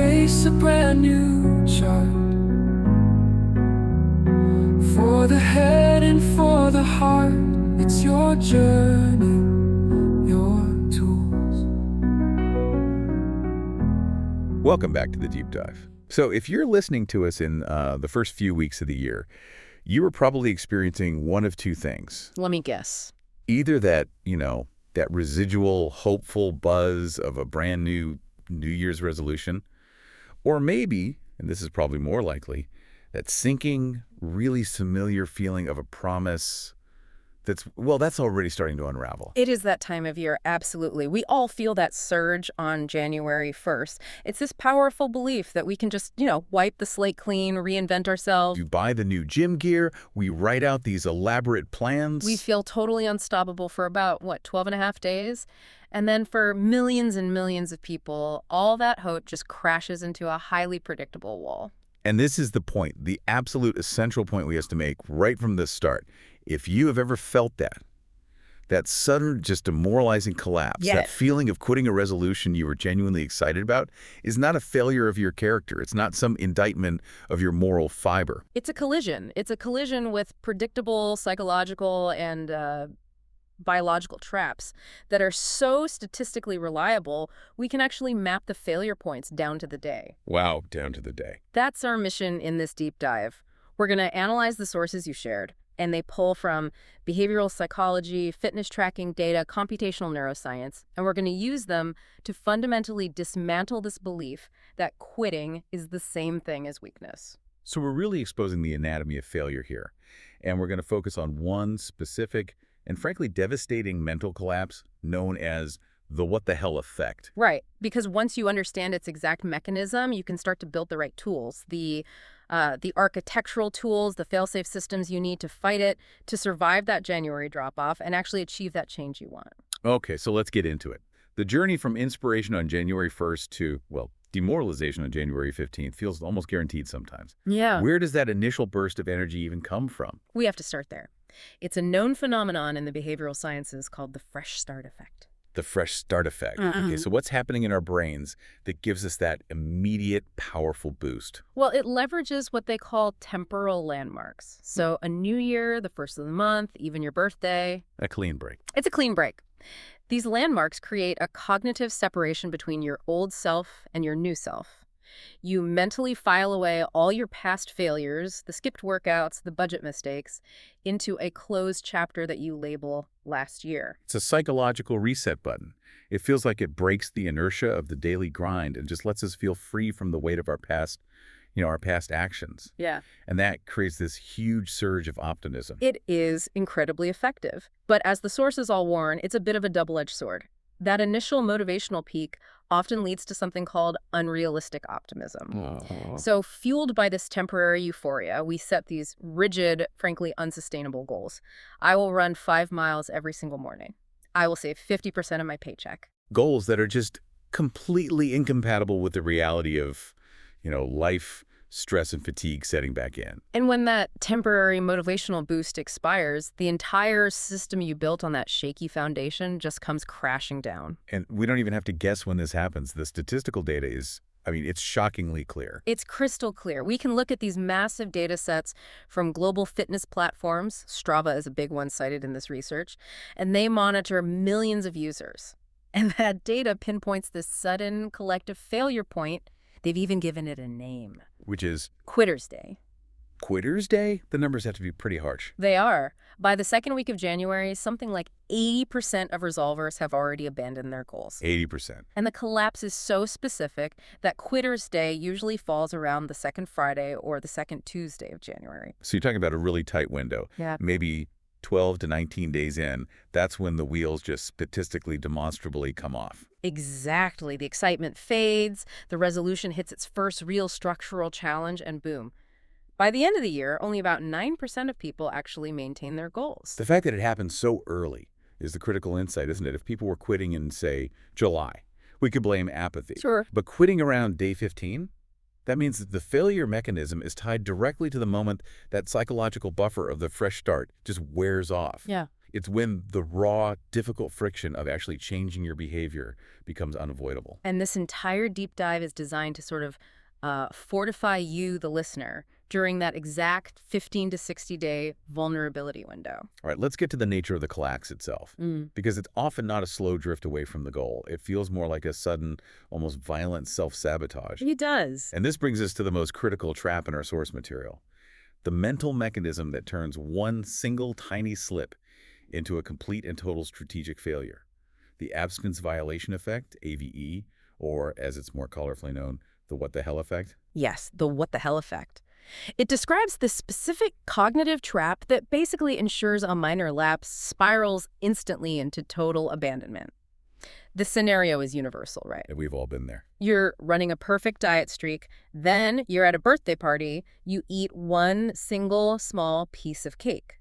space, a brand new chart. For the head and for the heart, it's your journey, your tools. Welcome back to the Deep Dive. So if you're listening to us in the first few weeks of the year, you were probably experiencing one of two things. Let me guess. Either that, that residual hopeful buzz of a brand new New Year's resolution, or maybe, and this is probably more likely, that sinking, really familiar feeling of a promise that's already starting to unravel. It is that time of year, absolutely. We all feel that surge on January 1st. It's this powerful belief that we can just, wipe the slate clean, reinvent ourselves. You buy the new gym gear, we write out these elaborate plans. We feel totally unstoppable for about, 12 and a half days? And then for millions and millions of people, all that hope just crashes into a highly predictable wall. And this is the point, the absolute essential point we have to make right from the start. If you have ever felt that sudden, just demoralizing collapse, Yes. that feeling of quitting a resolution you were genuinely excited about, is not a failure of your character. It's not some indictment of your moral fiber. It's a collision. It's a collision with predictable psychological and biological traps that are so statistically reliable, we can actually map the failure points down to the day. Wow, down to the day. That's our mission in this deep dive. We're going to analyze the sources you shared, and they pull from behavioral psychology, fitness tracking data, computational neuroscience, and we're going to use them to fundamentally dismantle this belief that quitting is the same thing as weakness. So we're really exposing the anatomy of failure here, and we're going to focus on one specific and frankly devastating mental collapse known as the what the hell effect. Right, because once you understand its exact mechanism, you can start to build the right tools, the architectural tools, the fail-safe systems you need to fight it, to survive that January drop-off and actually achieve that change you want. Okay, so let's get into it. The journey from inspiration on January 1st to, demoralization on January 15th feels almost guaranteed sometimes. Yeah. Where does that initial burst of energy even come from? We have to start there. It's a known phenomenon in the behavioral sciences called the fresh start effect. The fresh start effect. Okay, so what's happening in our brains that gives us that immediate, powerful boost? Well, it leverages what they call temporal landmarks. So a new year, the first of the month, even your birthday. A clean break. It's a clean break. These landmarks create a cognitive separation between your old self and your new self. You mentally file away all your past failures, the skipped workouts, the budget mistakes, into a closed chapter that you label last year. It's a psychological reset button. It feels like it breaks the inertia of the daily grind and just lets us feel free from the weight of our past, our past actions. Yeah. And that creates this huge surge of optimism. It is incredibly effective. But as the sources all warn, it's a bit of a double-edged sword. That initial motivational peak often leads to something called unrealistic optimism. Oh. So fueled by this temporary euphoria, we set these rigid, frankly unsustainable goals. I will run 5 miles every single morning. I will save 50% of my paycheck. Goals that are just completely incompatible with the reality of, life, stress, and fatigue setting back in. And when that temporary motivational boost expires, the entire system you built on that shaky foundation just comes crashing down. And we don't even have to guess when this happens. The statistical data is, it's shockingly clear. It's crystal clear. We can look at these massive data sets from global fitness platforms. Strava is a big one cited in this research. And they monitor millions of users. And that data pinpoints this sudden collective failure point. They've even given it a name. Which is? Quitter's Day. Quitter's Day? The numbers have to be pretty harsh. They are. By the second week of January, something like 80% of resolvers have already abandoned their goals. 80%. And the collapse is so specific that Quitter's Day usually falls around the second Friday or the second Tuesday of January. So you're talking about a really tight window. Yeah. Maybe 12 to 19 days in, that's when the wheels just statistically demonstrably come off. Exactly. The excitement fades, the resolution hits its first real structural challenge, and boom. By the end of the year, only about 9% of people actually maintain their goals. The fact that it happens so early is the critical insight, isn't it? If people were quitting in, say, July, we could blame apathy. Sure. But quitting around day 15, that means that the failure mechanism is tied directly to the moment that psychological buffer of the fresh start just wears off. Yeah. It's when the raw, difficult friction of actually changing your behavior becomes unavoidable. And this entire deep dive is designed to sort of fortify you, the listener, during that exact 15 to 60-day vulnerability window. All right, let's get to the nature of the collapse itself, because it's often not a slow drift away from the goal. It feels more like a sudden, almost violent self-sabotage. It does. And this brings us to the most critical trap in our source material, the mental mechanism that turns one single tiny slip into a complete and total strategic failure. The abstinence violation effect, AVE, or as it's more colorfully known, the what the hell effect. Yes, the what the hell effect. It describes this specific cognitive trap that basically ensures a minor lapse spirals instantly into total abandonment. The scenario is universal, right? And we've all been there. You're running a perfect diet streak, then you're at a birthday party, you eat one single small piece of cake.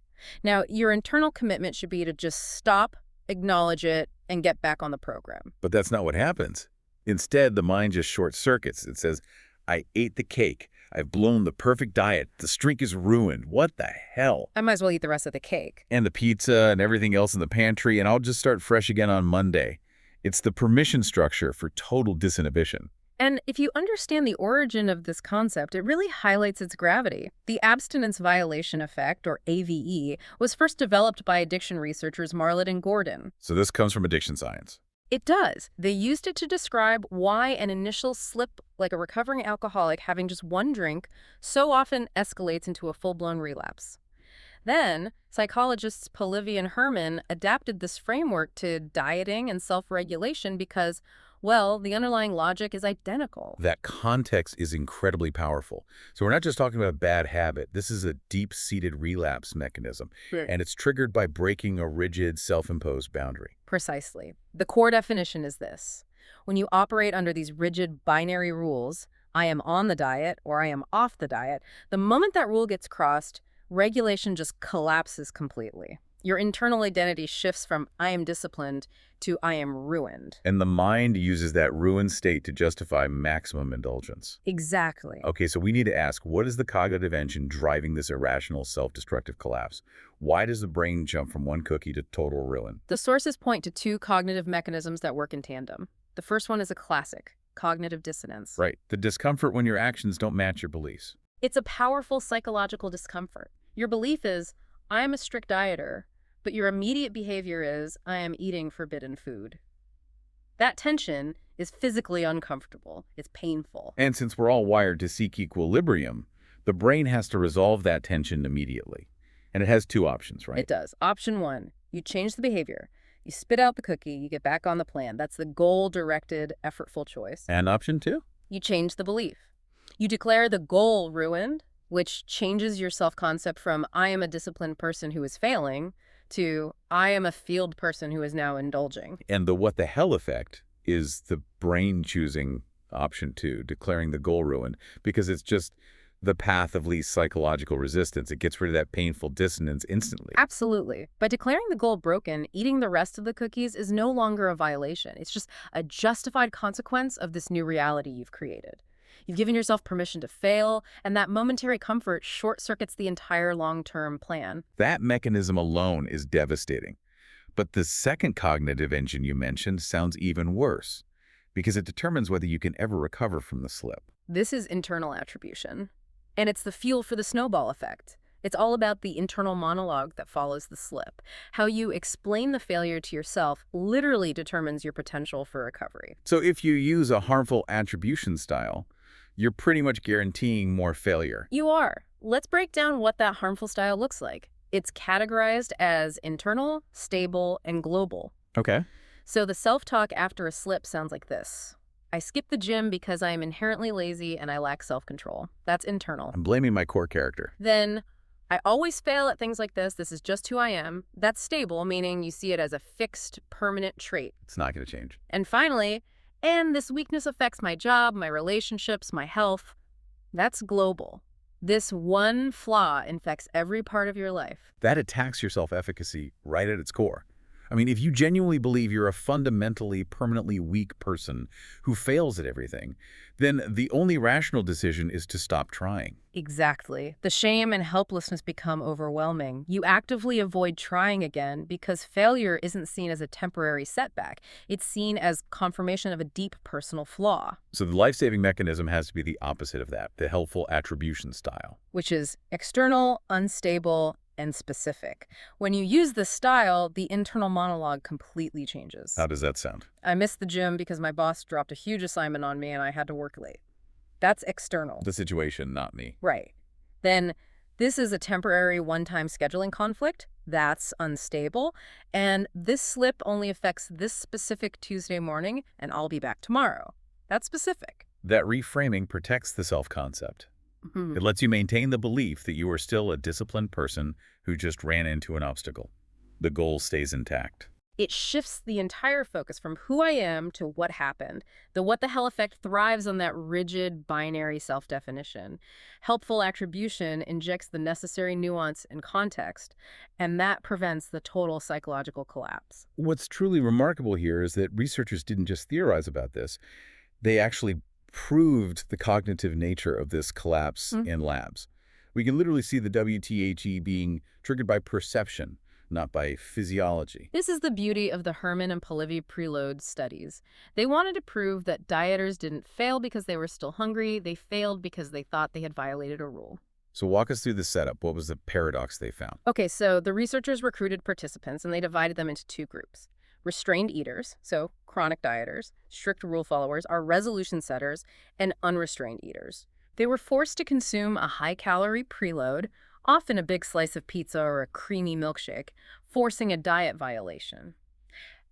Now, your internal commitment should be to just stop, acknowledge it, and get back on the program. But that's not what happens. Instead, the mind just short circuits. It says, I ate the cake. I've blown the perfect diet. The streak is ruined. What the hell? I might as well eat the rest of the cake. And the pizza and everything else in the pantry, and I'll just start fresh again on Monday. It's the permission structure for total disinhibition. And if you understand the origin of this concept, it really highlights its gravity. The abstinence violation effect, or AVE, was first developed by addiction researchers Marlett and Gordon. So this comes from addiction science. It does. They used it to describe why an initial slip, like a recovering alcoholic having just one drink, so often escalates into a full-blown relapse. Then, psychologists Polivy and Herman adapted this framework to dieting and self-regulation because, well, the underlying logic is identical. That context is incredibly powerful. So we're not just talking about a bad habit. This is a deep-seated relapse mechanism, and it's triggered by breaking a rigid, self-imposed boundary. Precisely. The core definition is this. When you operate under these rigid binary rules, I am on the diet or I am off the diet, the moment that rule gets crossed, regulation just collapses completely. Your internal identity shifts from I am disciplined to I am ruined. And the mind uses that ruined state to justify maximum indulgence. Exactly. Okay, so we need to ask, what is the cognitive engine driving this irrational, self-destructive collapse? Why does the brain jump from one cookie to total ruin? The sources point to two cognitive mechanisms that work in tandem. The first one is a classic, cognitive dissonance. Right, the discomfort when your actions don't match your beliefs. It's a powerful psychological discomfort. Your belief is, I am a strict dieter, but your immediate behavior is, I am eating forbidden food. That tension is physically uncomfortable. It's painful. And since we're all wired to seek equilibrium, the brain has to resolve that tension immediately. And it has two options, right? It does. Option one, you change the behavior. You spit out the cookie, you get back on the plan. That's the goal-directed, effortful choice. And option two? You change the belief. You declare the goal ruined, which changes your self-concept from I am a disciplined person who is failing to I am a field person who is now indulging. And the what the hell effect is the brain choosing option two, declaring the goal ruined, because it's just the path of least psychological resistance. It gets rid of that painful dissonance instantly. Absolutely. By declaring the goal broken, eating the rest of the cookies is no longer a violation. It's just a justified consequence of this new reality you've created. You've given yourself permission to fail, and that momentary comfort short-circuits the entire long-term plan. That mechanism alone is devastating. But the second cognitive engine you mentioned sounds even worse, because it determines whether you can ever recover from the slip. This is internal attribution, and it's the fuel for the snowball effect. It's all about the internal monologue that follows the slip. How you explain the failure to yourself literally determines your potential for recovery. So if you use a harmful attribution style, you're pretty much guaranteeing more failure. You are. Let's break down what that harmful style looks like. It's categorized as internal, stable, and global. Okay. So the self-talk after a slip sounds like this. I skip the gym because I am inherently lazy and I lack self-control. That's internal. I'm blaming my core character. Then, I always fail at things like this. This is just who I am. That's stable, meaning you see it as a fixed, permanent trait. It's not going to change. And finally, and this weakness affects my job, my relationships, my health. That's global. This one flaw infects every part of your life. That attacks your self-efficacy right at its core. I mean, if you genuinely believe you're a fundamentally, permanently weak person who fails at everything, then the only rational decision is to stop trying. Exactly. The shame and helplessness become overwhelming. You actively avoid trying again because failure isn't seen as a temporary setback. It's seen as confirmation of a deep personal flaw, So the life-saving mechanism has to be the opposite of that, the helpful attribution style. which is external, unstable, and specific. When you use this style, the internal monologue completely changes. How does that sound? I missed the gym because my boss dropped a huge assignment on me and I had to work late. That's external. The situation, not me. Right. Then this is a temporary one-time scheduling conflict. That's unstable. And this slip only affects this specific Tuesday morning, and I'll be back tomorrow. That's specific. That reframing protects the self-concept. Mhm. It lets you maintain the belief that you are still a disciplined person who just ran into an obstacle. The goal stays intact. It shifts the entire focus from who I am to what happened. The what the hell effect thrives on that rigid binary self-definition. Helpful attribution injects the necessary nuance and context, and that prevents the total psychological collapse. What's truly remarkable here is that researchers didn't just theorize about this. They actually proved the cognitive nature of this collapse in labs. We can literally see the WTHE being triggered by perception, not by physiology. This is the beauty of the Herman and Polivy preload studies. They wanted to prove that dieters didn't fail because they were still hungry. They failed because they thought they had violated a rule. So walk us through the setup. What was the paradox they found? Okay, so the researchers recruited participants and they divided them into two groups. Restrained eaters, so chronic dieters, strict rule followers, are resolution setters, and unrestrained eaters. They were forced to consume a high-calorie preload, often a big slice of pizza or a creamy milkshake, forcing a diet violation.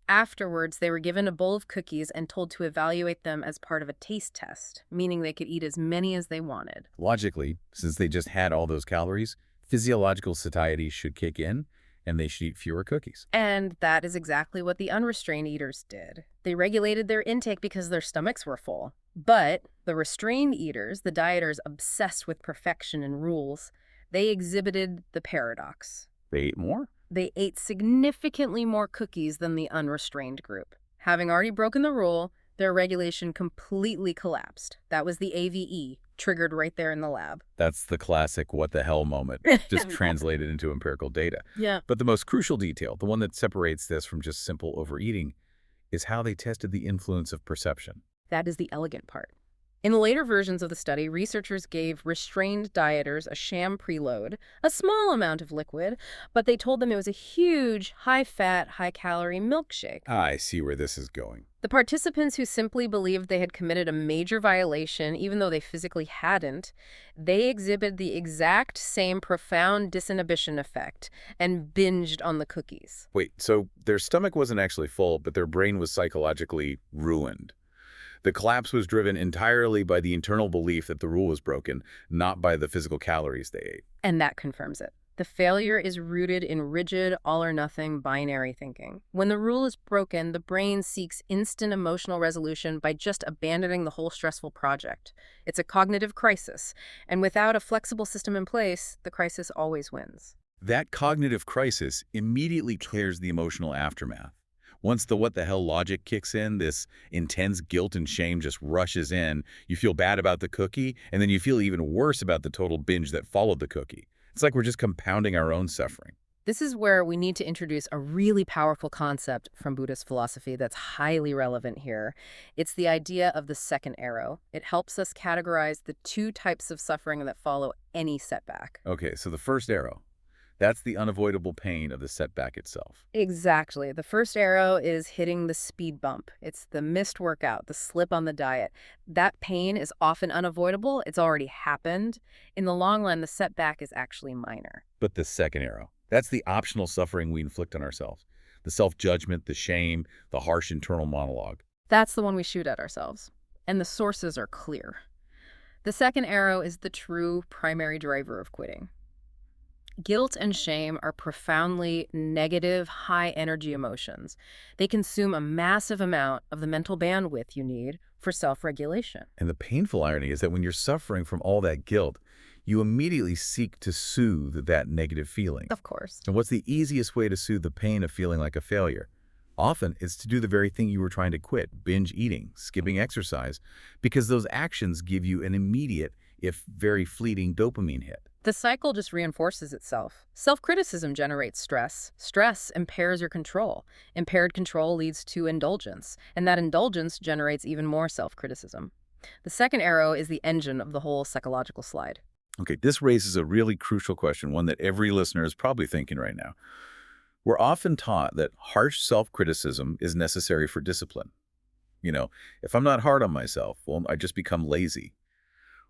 Afterwards, they were given a bowl of cookies and told to evaluate them as part of a taste test, meaning they could eat as many as they wanted. Logically, since they just had all those calories, physiological satiety should kick in, and they should eat fewer cookies. And that is exactly what the unrestrained eaters did. They regulated their intake because their stomachs were full. But the restrained eaters, the dieters obsessed with perfection and rules, they exhibited the paradox. They ate more? They ate significantly more cookies than the unrestrained group. Having already broken the rule, their regulation completely collapsed. That was the AVE, triggered right there in the lab. That's the classic what the hell moment, just translated into empirical data. Yeah. But the most crucial detail, the one that separates this from just simple overeating, is how they tested the influence of perception. That is the elegant part. In the later versions of the study, researchers gave restrained dieters a sham preload, a small amount of liquid, but they told them it was a huge, high-fat, high-calorie milkshake. I see where this is going. The participants who simply believed they had committed a major violation, even though they physically hadn't, they exhibited the exact same profound disinhibition effect and binged on the cookies. Wait, so their stomach wasn't actually full, but their brain was psychologically ruined. The collapse was driven entirely by the internal belief that the rule was broken, not by the physical calories they ate. And that confirms it. The failure is rooted in rigid, all-or-nothing binary thinking. When the rule is broken, the brain seeks instant emotional resolution by just abandoning the whole stressful project. It's a cognitive crisis, and without a flexible system in place, the crisis always wins. That cognitive crisis immediately clears the emotional aftermath. Once the what the hell logic kicks in, this intense guilt and shame just rushes in. You feel bad about the cookie, and then you feel even worse about the total binge that followed the cookie. It's like we're just compounding our own suffering. This is where we need to introduce a really powerful concept from Buddhist philosophy that's highly relevant here. It's the idea of the second arrow. It helps us categorize the two types of suffering that follow any setback. Okay, so the first arrow, that's the unavoidable pain of the setback itself. Exactly. The first arrow is hitting the speed bump. It's the missed workout, the slip on the diet. That pain is often unavoidable. It's already happened. In the long run, the setback is actually minor. But the second arrow, that's the optional suffering we inflict on ourselves. The self-judgment, the shame, the harsh internal monologue. That's the one we shoot at ourselves. And the sources are clear. The second arrow is the true primary driver of quitting. Guilt and shame are profoundly negative, high-energy emotions. They consume a massive amount of the mental bandwidth you need for self-regulation. And the painful irony is that when you're suffering from all that guilt, you immediately seek to soothe that negative feeling. Of course. And what's the easiest way to soothe the pain of feeling like a failure? Often, it's to do the very thing you were trying to quit, binge eating, skipping exercise, because those actions give you an immediate, if very fleeting, dopamine hit. The cycle just reinforces itself. Self-criticism generates stress. Stress impairs your control. Impaired control leads to indulgence, and that indulgence generates even more self-criticism. The second arrow is the engine of the whole psychological slide. Okay, this raises a really crucial question, one that every listener is probably thinking right now. We're often taught that harsh self-criticism is necessary for discipline. If I'm not hard on myself, well, I just become lazy.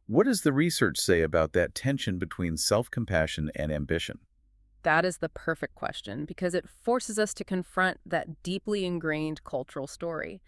What does the research say about that tension between self-compassion and ambition? That is the perfect question because it forces us to confront that deeply ingrained cultural story.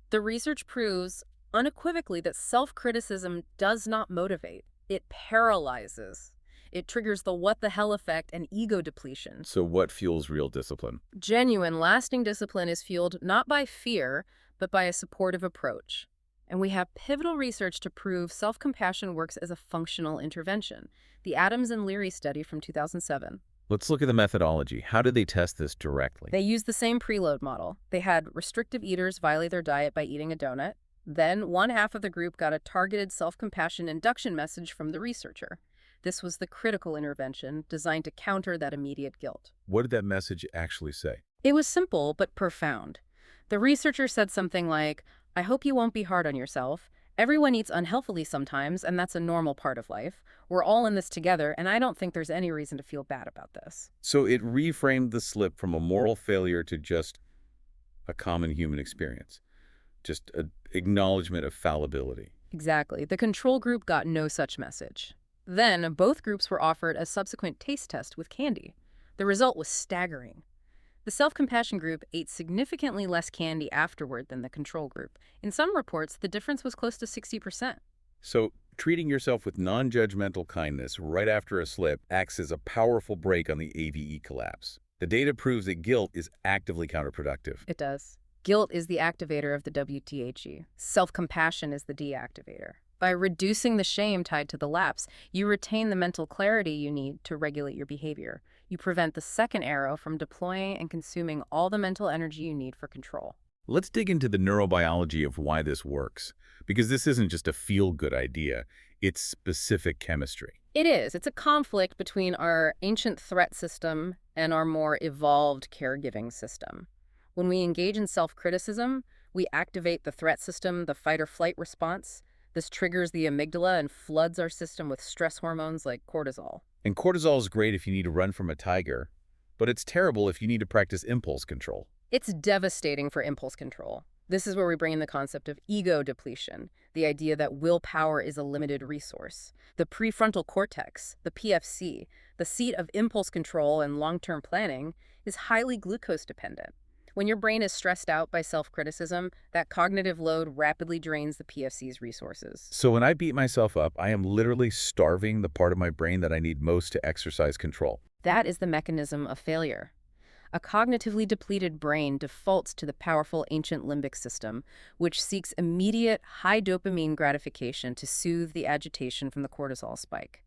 The research proves unequivocally that self-criticism does not motivate. It paralyzes. It triggers the what the hell effect and ego depletion. So what fuels real discipline? Genuine, lasting discipline is fueled not by fear, but by a supportive approach. And we have pivotal research to prove self-compassion works as a functional intervention. The Adams and Leary study from 2007. Let's look at the methodology. How did they test this directly? They used the same preload model. They had restrictive eaters violate their diet by eating a donut. Then one half of the group got a targeted self-compassion induction message from the researcher. This was the critical intervention designed to counter that immediate guilt. What did that message actually say? It was simple but profound. The researcher said something like, I hope you won't be hard on yourself. Everyone eats unhealthily sometimes, and that's a normal part of life. We're all in this together, and I don't think there's any reason to feel bad about this. So it reframed the slip from a moral failure to just a common human experience, just an acknowledgement of fallibility. Exactly. The control group got no such message. Then, both groups were offered a subsequent taste test with candy. The result was staggering. The self-compassion group ate significantly less candy afterward than the control group. In some reports, the difference was close to 60%. So treating yourself with non-judgmental kindness right after a slip acts as a powerful brake on the AVE collapse. The data proves that guilt is actively counterproductive. It does. Guilt is the activator of the WTHE. Self-compassion is the deactivator. By reducing the shame tied to the lapse, you retain the mental clarity you need to regulate your behavior. You prevent the second arrow from deploying and consuming all the mental energy you need for control. Let's dig into the neurobiology of why this works, because this isn't just a feel-good idea, it's specific chemistry. It is. It's a conflict between our ancient threat system and our more evolved caregiving system. When we engage in self-criticism, we activate the threat system, the fight-or-flight response. This triggers the amygdala and floods our system with stress hormones like cortisol. And cortisol is great if you need to run from a tiger, but it's terrible if you need to practice impulse control. It's devastating for impulse control. This is where we bring in the concept of ego depletion, the idea that willpower is a limited resource. The prefrontal cortex, the PFC, the seat of impulse control and long-term planning, is highly glucose dependent. When your brain is stressed out by self-criticism, that cognitive load rapidly drains the PFC's resources. So when I beat myself up, I am literally starving the part of my brain that I need most to exercise control. That is the mechanism of failure. A cognitively depleted brain defaults to the powerful ancient limbic system, which seeks immediate, high dopamine gratification to soothe the agitation from the cortisol spike.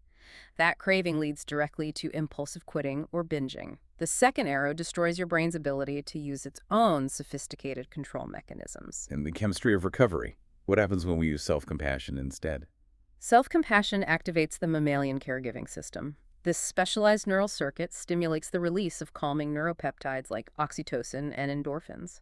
That craving leads directly to impulsive quitting or binging. The second arrow destroys your brain's ability to use its own sophisticated control mechanisms. And the chemistry of recovery. What happens when we use self-compassion instead? Self-compassion activates the mammalian caregiving system. This specialized neural circuit stimulates the release of calming neuropeptides like oxytocin and endorphins.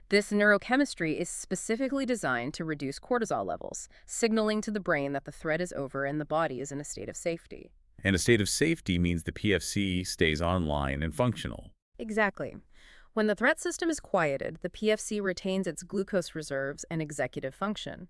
This neurochemistry is specifically designed to reduce cortisol levels, signaling to the brain that the threat is over and the body is in a state of safety. And a state of safety means the PFC stays online and functional. Exactly. When the threat system is quieted, the PFC retains its glucose reserves and executive function.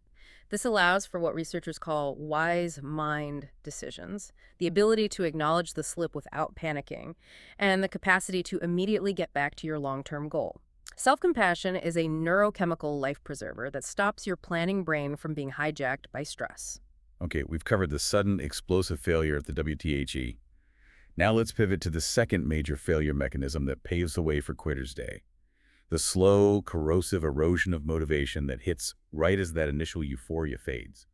This allows for what researchers call wise mind decisions, the ability to acknowledge the slip without panicking, and the capacity to immediately get back to your long-term goal. Self-compassion is a neurochemical life preserver that stops your planning brain from being hijacked by stress. Okay, we've covered the sudden explosive failure at the WTHE. Now let's pivot to the second major failure mechanism that paves the way for Quitter's Day. The slow, corrosive erosion of motivation that hits right as that initial euphoria fades.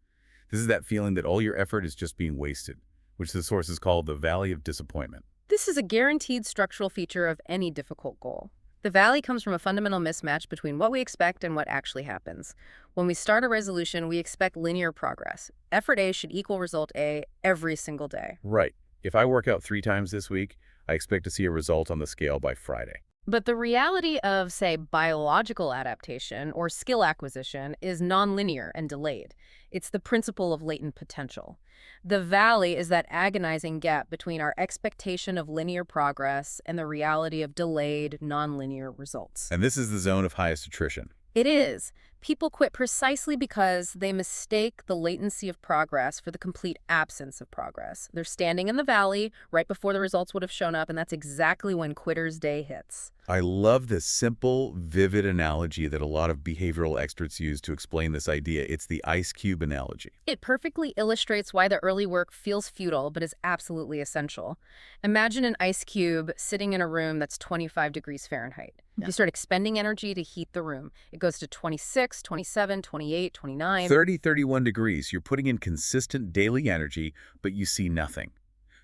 This is that feeling that all your effort is just being wasted. which the sources call the Valley of Disappointment. This is a guaranteed structural feature of any difficult goal. The valley comes from a fundamental mismatch between what we expect and what actually happens. When we start a resolution, we expect linear progress. Effort A should equal result A every single day. Right. If I work out 3 times this week, I expect to see a result on the scale by Friday. But the reality of, say, biological adaptation or skill acquisition is nonlinear and delayed. It's the principle of latent potential. The valley is that agonizing gap between our expectation of linear progress and the reality of delayed, nonlinear results. And this is the zone of highest attrition. It is. People quit precisely because they mistake the latency of progress for the complete absence of progress. They're standing in the valley right before the results would have shown up, and that's exactly when quitter's day hits. I love the simple, vivid analogy that a lot of behavioral experts use to explain this idea. It's the ice cube analogy. It perfectly illustrates why the early work feels futile but is absolutely essential. Imagine an ice cube sitting in a room that's 25 degrees Fahrenheit. You start expending energy to heat the room. It goes to 26, 27, 28, 29. 30, 31 degrees. You're putting in consistent daily energy, but you see nothing.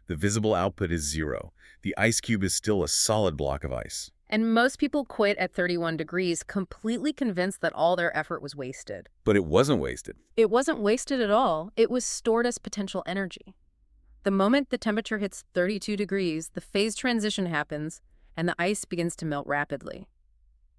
The visible output is 0. The ice cube is still a solid block of ice. And most people quit at 31 degrees, completely convinced that all their effort was wasted. But it wasn't wasted. It wasn't wasted at all. It was stored as potential energy. The moment the temperature hits 32 degrees, the phase transition happens, and the ice begins to melt rapidly.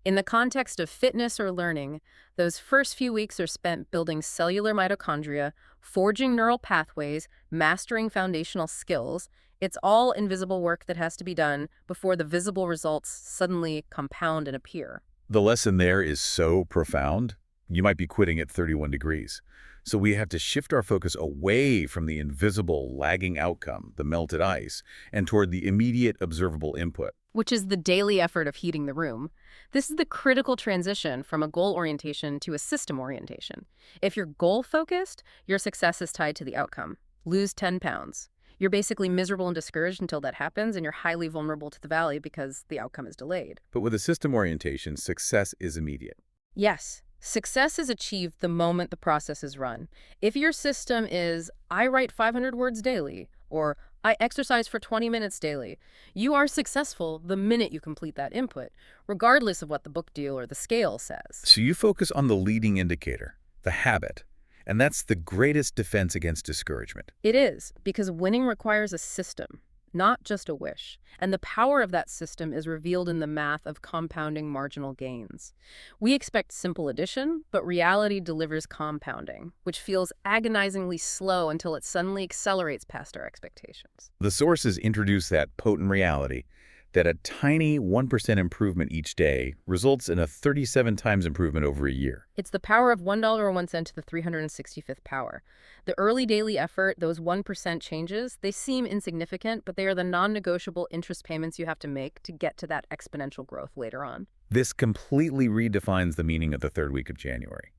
In the context of fitness or learning, those first few weeks are spent building cellular mitochondria, forging neural pathways, mastering foundational skills. It's all invisible work that has to be done before the visible results suddenly compound and appear. The lesson there is so profound. You might be quitting at 31 degrees. So we have to shift our focus away from the invisible, lagging outcome, the melted ice, and toward the immediate, observable input. Which is the daily effort of heating the room. This is the critical transition from a goal orientation to a system orientation. If you're goal-focused, your success is tied to the outcome. Lose 10 pounds. You're basically miserable and discouraged until that happens, and you're highly vulnerable to the valley because the outcome is delayed. But with a system orientation, success is immediate. Yes. Success is achieved the moment the process is run. If your system is, I write 500 words daily, or I exercise for 20 minutes daily, you are successful the minute you complete that input, regardless of what the book deal or the scale says. So you focus on the leading indicator, the habit, and that's the greatest defense against discouragement. It is, because winning requires a system, not just a wish. And the power of that system is revealed in the math of compounding marginal gains. We expect simple addition, but reality delivers compounding, which feels agonizingly slow until it suddenly accelerates past our expectations. The sources introduce that potent reality that a tiny 1% improvement each day results in a 37 times improvement over a year. It's the power of $1.01 to the 365th power. The early daily effort, those 1% changes, they seem insignificant, but they are the non-negotiable interest payments you have to make to get to that exponential growth later on. This completely redefines the meaning of the third week of January.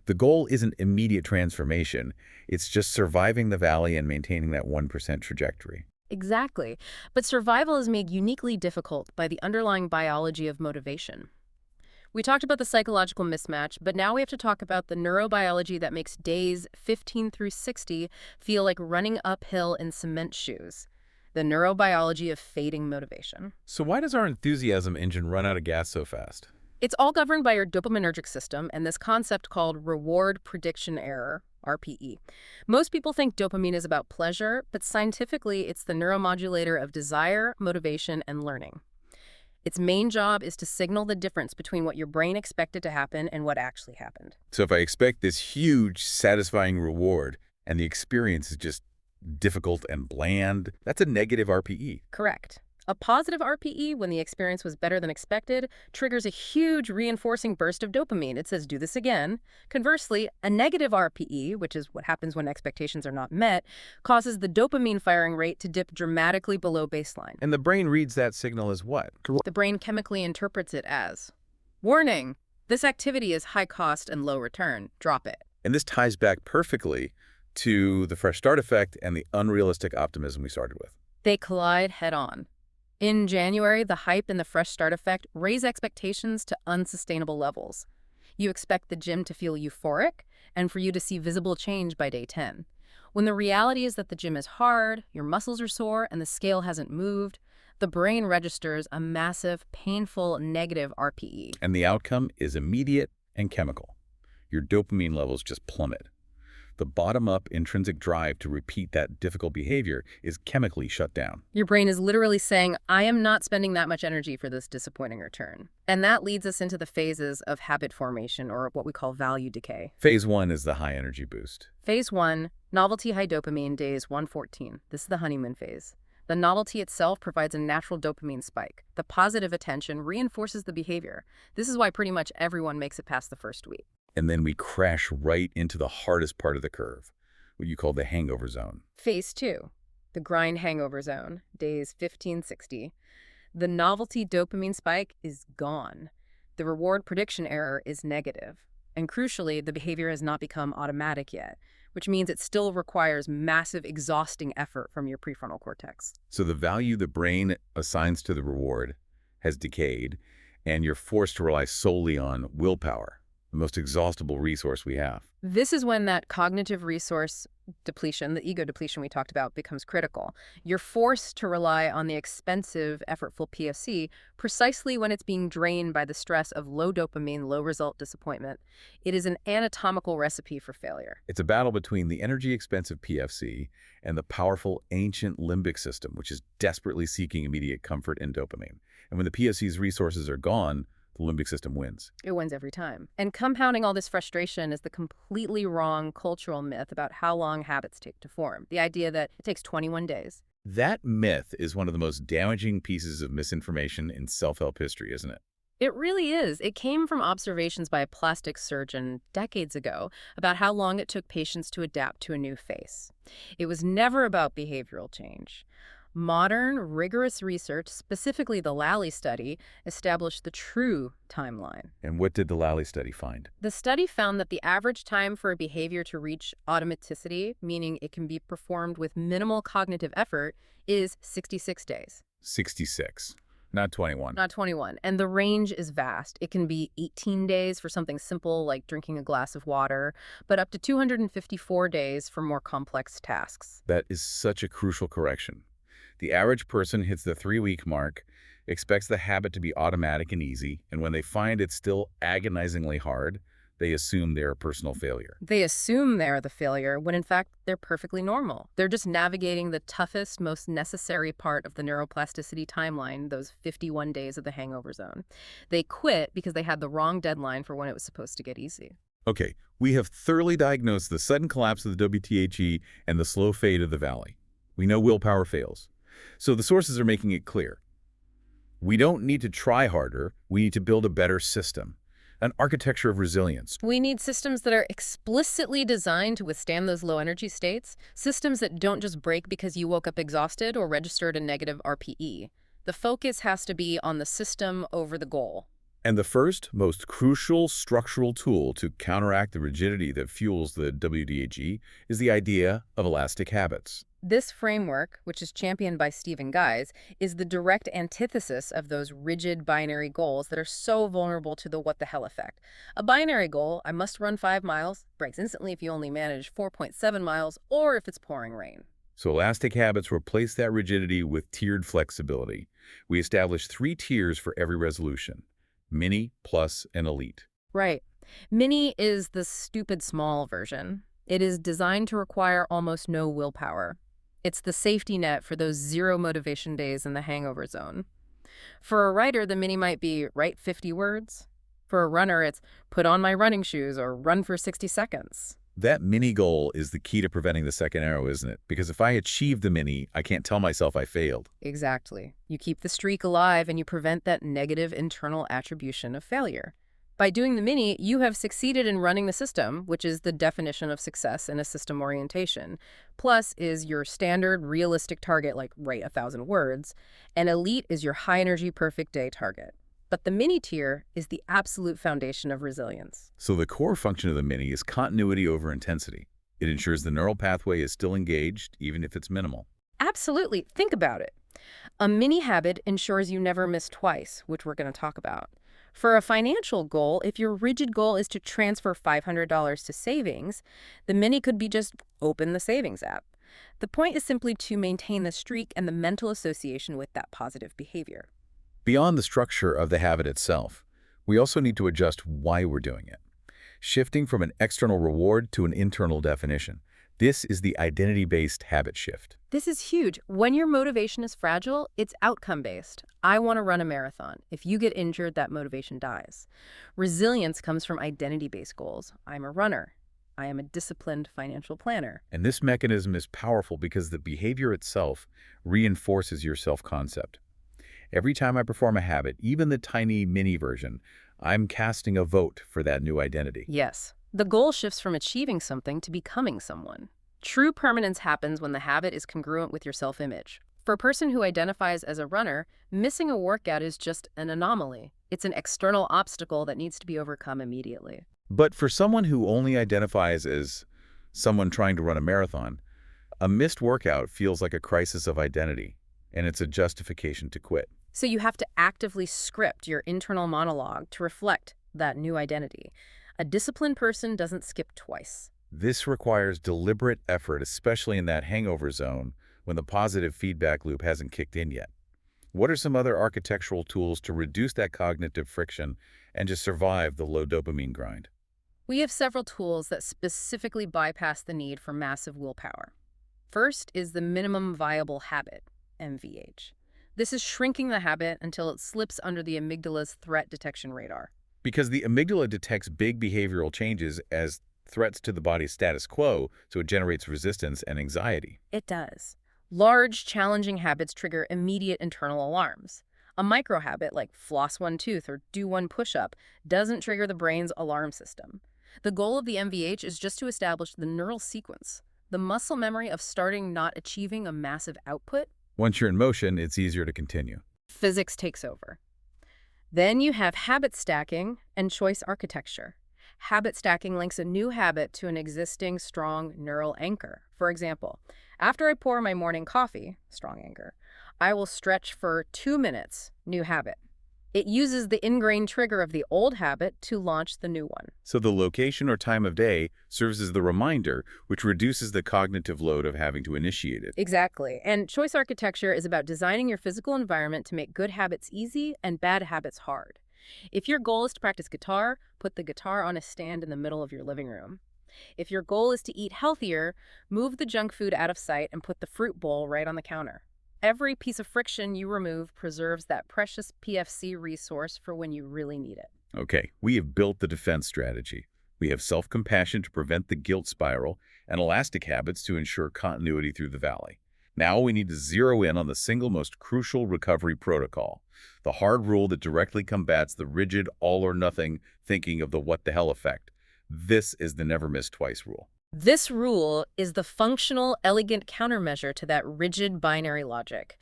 The goal isn't immediate transformation. It's just surviving the valley and maintaining that 1% trajectory. Exactly. But survival is made uniquely difficult by the underlying biology of motivation. We talked about the psychological mismatch, but now we have to talk about the neurobiology that makes days 15 through 60 feel like running uphill in cement shoes. The neurobiology of fading motivation. So why does our enthusiasm engine run out of gas so fast? It's all governed by your dopaminergic system and this concept called reward prediction error, RPE. Most people think dopamine is about pleasure, but scientifically it's the neuromodulator of desire, motivation, and learning. Its main job is to signal the difference between what your brain expected to happen and what actually happened. So if I expect this huge, satisfying reward, and the experience is just difficult and bland, that's a negative RPE. Correct. A positive RPE, when the experience was better than expected, triggers a huge reinforcing burst of dopamine. It says, do this again. Conversely, a negative RPE, which is what happens when expectations are not met, causes the dopamine firing rate to dip dramatically below baseline. And the brain reads that signal as what? The brain chemically interprets it as, warning, this activity is high cost and low return. Drop it. And this ties back perfectly to the fresh start effect and the unrealistic optimism we started with. They collide head on. In January, the hype and the fresh start effect raise expectations to unsustainable levels. You expect the gym to feel euphoric and for you to see visible change by day 10. When the reality is that the gym is hard, your muscles are sore, and the scale hasn't moved, the brain registers a massive, painful, negative RPE. And the outcome is immediate and chemical. Your dopamine levels just plummet. The bottom-up intrinsic drive to repeat that difficult behavior is chemically shut down. Your brain is literally saying, I am not spending that much energy for this disappointing return. And that leads us into the phases of habit formation, or what we call value decay. Phase 1 is the high-energy boost. Phase 1, novelty high dopamine, days 114. This is the honeymoon phase. The novelty itself provides a natural dopamine spike. The positive attention reinforces the behavior. This is why pretty much everyone makes it past the first week. And then we crash right into the hardest part of the curve, what you call the hangover zone. Phase 2, the grind hangover zone, days 15-60. The novelty dopamine spike is gone. The reward prediction error is negative. And crucially, the behavior has not become automatic yet, which means it still requires massive, exhausting effort from your prefrontal cortex. So the value the brain assigns to the reward has decayed, and you're forced to rely solely on willpower, the most exhaustible resource we have. This is when that cognitive resource depletion, the ego depletion we talked about, becomes critical. You're forced to rely on the expensive, effortful PFC precisely when it's being drained by the stress of low dopamine, low result disappointment. It is an anatomical recipe for failure. It's a battle between the energy-expensive PFC and the powerful ancient limbic system, which is desperately seeking immediate comfort and dopamine. And when the PFC's resources are gone, the limbic system wins. It wins every time. And compounding all this frustration is the completely wrong cultural myth about how long habits take to form. The idea that it takes 21 days. That myth is one of the most damaging pieces of misinformation in self-help history, isn't it? It really is. It came from observations by a plastic surgeon decades ago about how long it took patients to adapt to a new face. It was never about behavioral change. Modern, rigorous research, specifically the Lally study, established the true timeline. And what did the Lally study find? The study found that the average time for a behavior to reach automaticity, meaning it can be performed with minimal cognitive effort, is 66 days. 66, not 21. Not 21. And the range is vast. It can be 18 days for something simple like drinking a glass of water, but up to 254 days for more complex tasks. That is such a crucial correction. The average person hits the 3-week mark, expects the habit to be automatic and easy, and when they find it's still agonizingly hard, they assume they're a personal failure. They assume they're the failure when in fact they're perfectly normal. They're just navigating the toughest, most necessary part of the neuroplasticity timeline, those 51 days of the hangover zone. They quit because they had the wrong deadline for when it was supposed to get easy. Okay, we have thoroughly diagnosed the sudden collapse of the WTHE and the slow fade of the valley. We know willpower fails. So the sources are making it clear. We don't need to try harder. We need to build a better system, an architecture of resilience. We need systems that are explicitly designed to withstand those low energy states, systems that don't just break because you woke up exhausted or registered a negative RPE. The focus has to be on the system over the goal. And the first, most crucial structural tool to counteract the rigidity that fuels the WDHE is the idea of elastic habits. This framework, which is championed by Stephen Guise, is the direct antithesis of those rigid binary goals that are so vulnerable to the what the hell effect. A binary goal, I must run 5 miles, breaks instantly if you only manage 4.7 miles or if it's pouring rain. So elastic habits replace that rigidity with tiered flexibility. We establish 3 tiers for every resolution: mini, plus, and elite. Right. Mini is the stupid small version. It is designed to require almost no willpower. It's the safety net for those zero motivation days in the hangover zone. For a writer, the mini might be write 50 words. For a runner, it's put on my running shoes or run for 60 seconds. That mini goal is the key to preventing the second arrow, isn't it? Because if I achieve the mini, I can't tell myself I failed. Exactly. You keep the streak alive and you prevent that negative internal attribution of failure. By doing the mini, you have succeeded in running the system, which is the definition of success in a system orientation. Plus is your standard realistic target, like write 1,000 words, and elite is your high-energy perfect day target. But the mini tier is the absolute foundation of resilience. So the core function of the mini is continuity over intensity. It ensures the neural pathway is still engaged, even if it's minimal. Absolutely. Think about it. A mini habit ensures you never miss twice, which we're going to talk about. For a financial goal, if your rigid goal is to transfer $500 to savings, the mini could be just open the savings app. The point is simply to maintain the streak and the mental association with that positive behavior. Beyond the structure of the habit itself, we also need to adjust why we're doing it, shifting from an external reward to an internal definition. This is the identity-based habit shift. This is huge. When your motivation is fragile, it's outcome-based. I want to run a marathon. If you get injured, that motivation dies. Resilience comes from identity-based goals. I'm a runner. I am a disciplined financial planner. And this mechanism is powerful because the behavior itself reinforces your self-concept. Every time I perform a habit, even the tiny mini version, I'm casting a vote for that new identity. Yes. The goal shifts from achieving something to becoming someone. True permanence happens when the habit is congruent with your self-image. For a person who identifies as a runner, missing a workout is just an anomaly. It's an external obstacle that needs to be overcome immediately. But for someone who only identifies as someone trying to run a marathon, a missed workout feels like a crisis of identity, and it's a justification to quit. So you have to actively script your internal monologue to reflect that new identity. A disciplined person doesn't skip twice. This requires deliberate effort, especially in that hangover zone when the positive feedback loop hasn't kicked in yet. What are some other architectural tools to reduce that cognitive friction and just survive the low dopamine grind? We have several tools that specifically bypass the need for massive willpower. First is the minimum viable habit, MVH. This is shrinking the habit until it slips under the amygdala's threat detection radar. Because the amygdala detects big behavioral changes as threats to the body's status quo, so it generates resistance and anxiety. It does. Large, challenging habits trigger immediate internal alarms. A micro habit like floss one tooth or do one push-up doesn't trigger the brain's alarm system. The goal of the MVH is just to establish the neural sequence, the muscle memory of starting not achieving a massive output. Once you're in motion, it's easier to continue. Physics takes over. Then you have habit stacking and choice architecture. Habit stacking links a new habit to an existing strong neural anchor. For example, after I pour my morning coffee, strong anchor, I will stretch for 2 minutes, new habit. It uses the ingrained trigger of the old habit to launch the new one. So the location or time of day serves as the reminder, which reduces the cognitive load of having to initiate it. Exactly. And choice architecture is about designing your physical environment to make good habits easy and bad habits hard. If your goal is to practice guitar, put the guitar on a stand in the middle of your living room. If your goal is to eat healthier, move the junk food out of sight and put the fruit bowl right on the counter. Every piece of friction you remove preserves that precious PFC resource for when you really need it. Okay, we have built the defense strategy. We have self-compassion to prevent the guilt spiral and elastic habits to ensure continuity through the valley. Now we need to zero in on the single most crucial recovery protocol, the hard rule that directly combats the rigid all-or-nothing thinking of the what-the-hell effect. This is the never miss twice rule. This rule is the functional, elegant countermeasure to that rigid binary logic.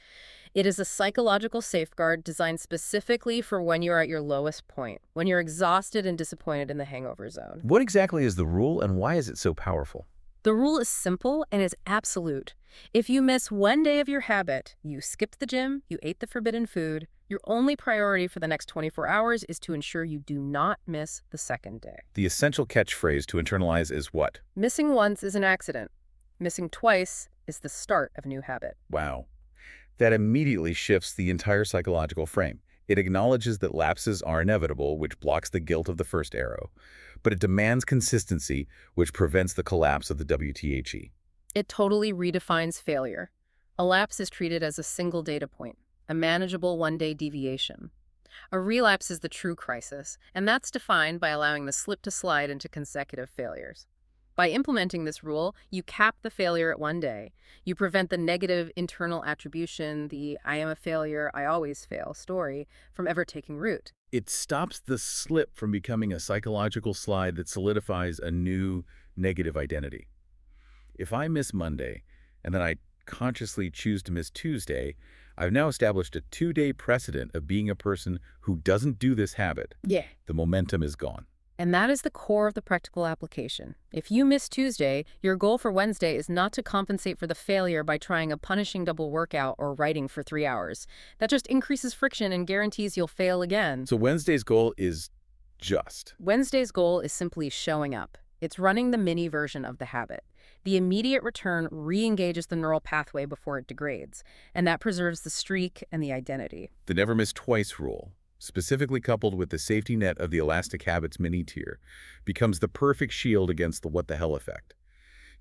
It is a psychological safeguard designed specifically for when you're at your lowest point, when you're exhausted and disappointed in the hangover zone. What exactly is the rule and why is it so powerful? The rule is simple and is absolute. If you miss one day of your habit, you skipped the gym, you ate the forbidden food, your only priority for the next 24 hours is to ensure you do not miss the second day. The essential catchphrase to internalize is what? Missing once is an accident. Missing twice is the start of a new habit. Wow. That immediately shifts the entire psychological frame. It acknowledges that lapses are inevitable, which blocks the guilt of the first arrow, but it demands consistency, which prevents the collapse of the WTHE. It totally redefines failure. A lapse is treated as a single data point, a manageable one-day deviation. A relapse is the true crisis, and that's defined by allowing the slip to slide into consecutive failures. By implementing this rule, you cap the failure at one day. You prevent the negative internal attribution, the I am a failure, I always fail story, from ever taking root. It stops the slip from becoming a psychological slide that solidifies a new negative identity. If I miss Monday, and then I consciously choose to miss Tuesday, I've now established a 2-day precedent of being a person who doesn't do this habit. Yeah. The momentum is gone. And that is the core of the practical application. If you miss Tuesday, your goal for Wednesday is not to compensate for the failure by trying a punishing double workout or writing for 3 hours. That just increases friction and guarantees you'll fail again. So Wednesday's goal is just. Wednesday's goal is simply showing up. It's running the mini version of the habit. The immediate return re-engages the neural pathway before it degrades, and that preserves the streak and the identity. The never miss twice rule, specifically coupled with the safety net of the Elastic Habits mini tier, becomes the perfect shield against the what the hell effect.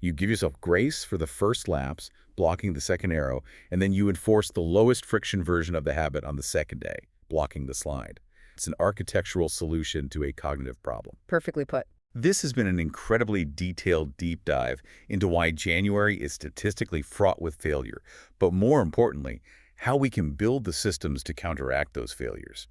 You give yourself grace for the first lapse, blocking the second arrow, and then you enforce the lowest friction version of the habit on the second day, blocking the slide. It's an architectural solution to a cognitive problem. Perfectly put. This has been an incredibly detailed deep dive into why January is statistically fraught with failure, but more importantly, how we can build the systems to counteract those failures.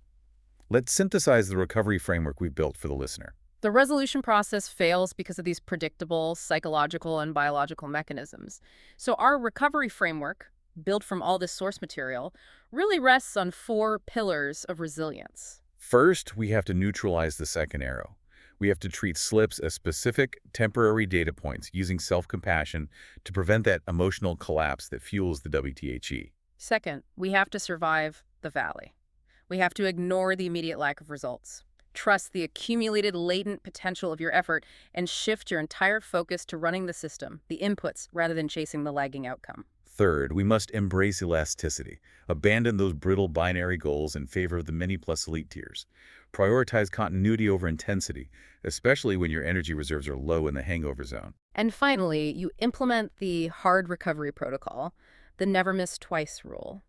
Let's synthesize the recovery framework we've built for the listener. The resolution process fails because of these predictable psychological and biological mechanisms. So our recovery framework, built from all this source material, really rests on 4 pillars of resilience. First, we have to neutralize the second arrow. We have to treat slips as specific, temporary data points using self-compassion to prevent that emotional collapse that fuels the WTHE. Second, we have to survive the valley. We have to ignore the immediate lack of results. Trust the accumulated latent potential of your effort and shift your entire focus to running the system, the inputs, rather than chasing the lagging outcome. Third, we must embrace elasticity, abandon those brittle binary goals in favor of the mini plus elite tiers. Prioritize continuity over intensity, especially when your energy reserves are low in the hangover zone. And finally, you implement the hard recovery protocol, the never miss twice rule.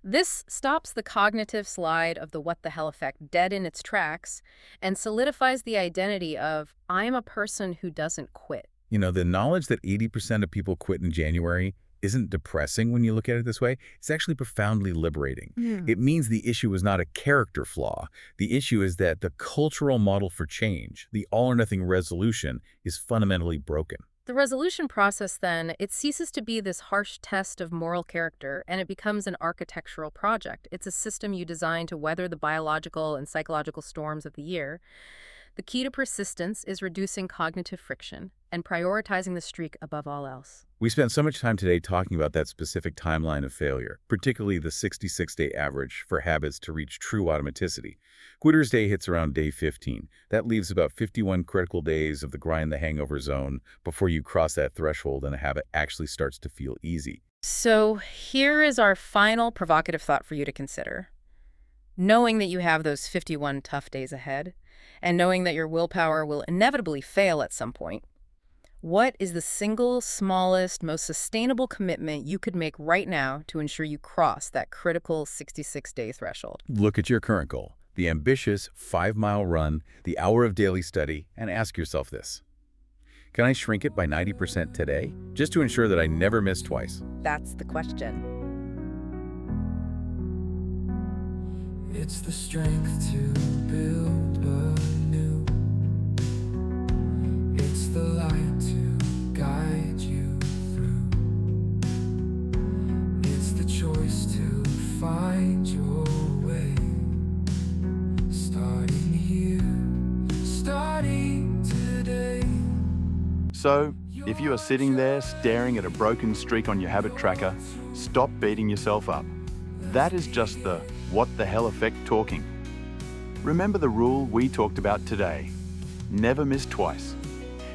This stops the cognitive slide of the what the hell effect dead in its tracks and solidifies the identity of, I'm a person who doesn't quit. You know, the knowledge that 80% of people quit in January isn't depressing when you look at it this way. It's actually profoundly liberating. It means the issue is not a character flaw. The issue is that the cultural model for change, the all-or-nothing resolution, is fundamentally broken. The resolution process, then, it ceases to be this harsh test of moral character, and it becomes an architectural project. It's a system you design to weather the biological and psychological storms of the year. The key to persistence is reducing cognitive friction and prioritizing the streak above all else. We spent so much time today talking about that specific timeline of failure, particularly the 66-day average for habits to reach true automaticity. Quitter's Day hits around day 15. That leaves about 51 critical days of the grind the hangover zone before you cross that threshold and a habit actually starts to feel easy. So here is our final provocative thought for you to consider. Knowing that you have those 51 tough days ahead, and knowing that your willpower will inevitably fail at some point, what is the single smallest, most sustainable commitment you could make right now to ensure you cross that critical 66-day threshold? Look at your current goal, the ambitious 5-mile run, the hour of daily study, and ask yourself this. Can I shrink it by 90% today, just to ensure that I never miss twice? That's the question. It's the strength to build anew. It's the light to guide you through. It's the choice to find your way. Starting here, starting today. So, if you are sitting there staring at a broken streak on your habit tracker, stop beating yourself up. That is just the what the hell effect talking. Remember the rule we talked about today. Never miss twice.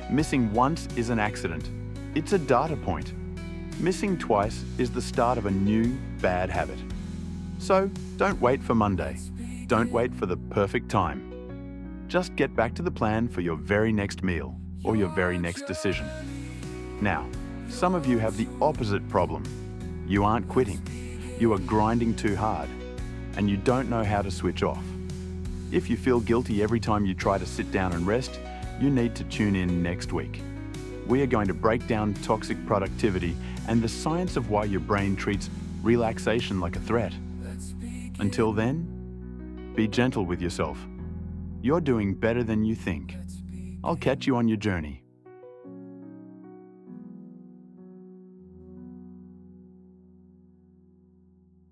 Missing once is an accident. It's a data point. Missing twice is the start of a new bad habit. So don't wait for Monday. Don't wait for the perfect time. Just get back to the plan for your very next meal or your very next decision. Now, some of you have the opposite problem. You aren't quitting. You are grinding too hard, and you don't know how to switch off. If you feel guilty every time you try to sit down and rest, you need to tune in next week. We are going to break down toxic productivity and the science of why your brain treats relaxation like a threat. Until then, be gentle with yourself. You're doing better than you think. I'll catch you on your journey.